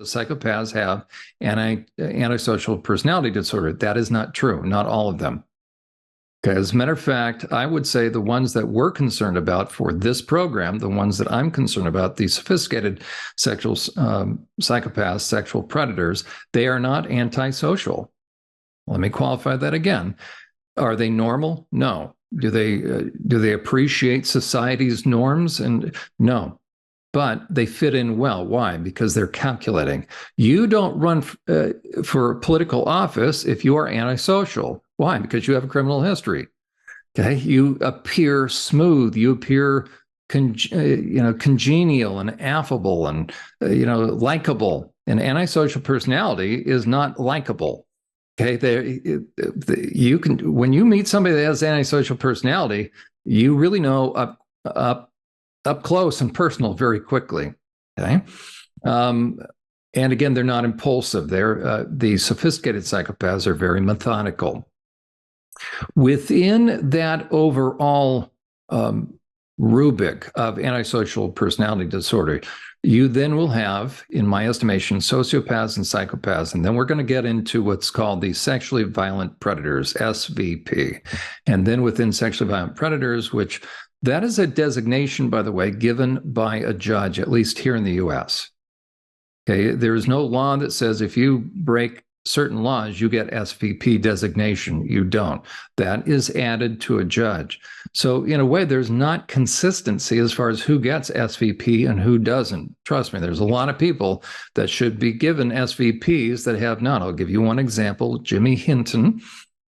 the psychopaths have antisocial personality disorder. That is not true. Not all of them. Okay. As a matter of fact, I would say the ones that we're concerned about for this program, the ones that I'm concerned about, the sophisticated sexual psychopaths, sexual predators, they are not antisocial. Let me qualify that again. Are they normal? No. Do they appreciate society's norms? And no. But they fit in well. Why? Because they're calculating. You don't run for political office if you are antisocial. Why? Because you have a criminal history. Okay, you appear smooth. You appear congenial and affable and likable. An antisocial personality is not likable. Okay, you can, when you meet somebody that has antisocial personality, you really know up close and personal very quickly. Okay. And again, they're not impulsive. The sophisticated psychopaths are very methodical. Within that overall rubric of antisocial personality disorder, you then will have, in my estimation, sociopaths and psychopaths. And then we're going to get into what's called the sexually violent predators, SVP. And then within sexually violent predators, which that is a designation, by the way, given by a judge, at least here in the US. Okay, there is no law that says if you break certain laws, you get SVP designation. You don't. That is added to a judge. So in a way, there's not consistency as far as who gets SVP and who doesn't. Trust me, there's a lot of people that should be given SVPs that have not. I'll give you one example. Jimmy Hinton,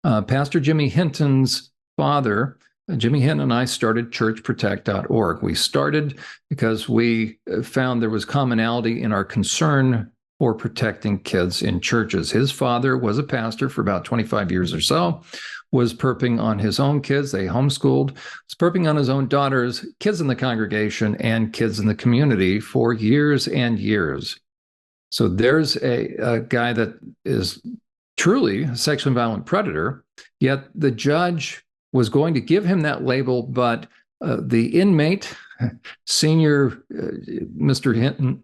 Pastor Jimmy Hinton's father, Jimmy Hinton and I started churchprotect.org. We started because we found there was commonality in our concern for protecting kids in churches. His father was a pastor for about 25 years or so, was perping on his own kids. They homeschooled, was perping on his own daughters, kids in the congregation, and kids in the community for years and years. So there's a guy that is truly a sexually violent predator, yet the judge was going to give him that label, but the inmate, senior Mr.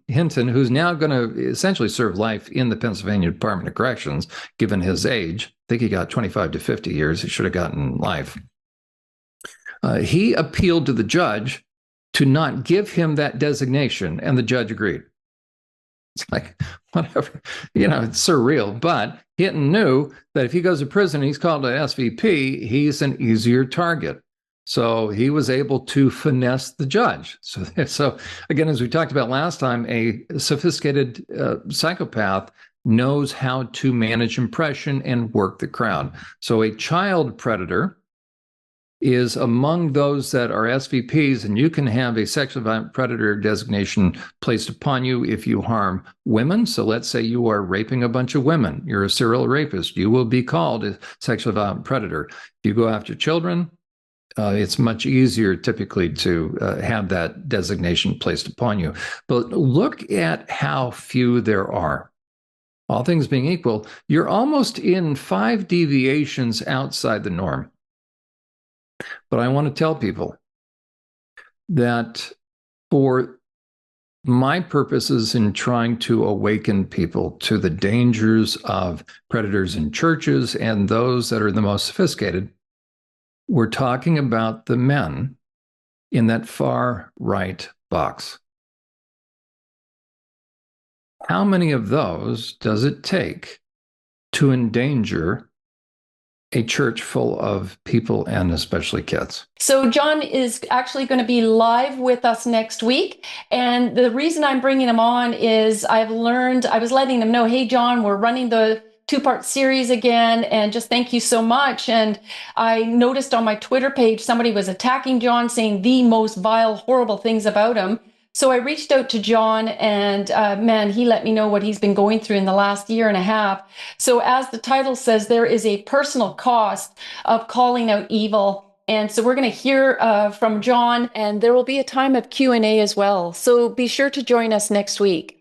Hinton, who's now going to essentially serve life in the Pennsylvania Department of Corrections, given his age, I think he got 25 to 50 years. He should have gotten life. He appealed to the judge to not give him that designation, and the judge agreed. It's like, whatever, it's surreal. But Hinton knew that if he goes to prison and he's called an SVP, he's an easier target. So he was able to finesse the judge. So again, as we talked about last time, a sophisticated psychopath knows how to manage impression and work the crowd. So a child predator is among those that are SVPs, and you can have a sexual violent predator designation placed upon you if you harm women. So let's say you are raping a bunch of women. You're a serial rapist. You will be called a sexual violent predator. If you go after children, it's much easier typically to have that designation placed upon you. But look at how few there are. All things being equal, you're almost in 5 deviations outside the norm. But I want to tell people that for my purposes in trying to awaken people to the dangers of predators in churches and those that are the most sophisticated, we're talking about the men in that far right box. How many of those does it take to endanger a church full of people and especially kids? So Jon is actually going to be live with us next week. And the reason I'm bringing him on is I was letting him know, hey, Jon, we're running the 2-part series again, and just thank you so much. And I noticed on my Twitter page, somebody was attacking Jon, saying the most vile, horrible things about him. So I reached out to Jon, and man, he let me know what he's been going through in the last year and a half. So as the title says, there is a personal cost of calling out evil. And so we're going to hear from Jon, and there will be a time of Q&A as well. So be sure to join us next week.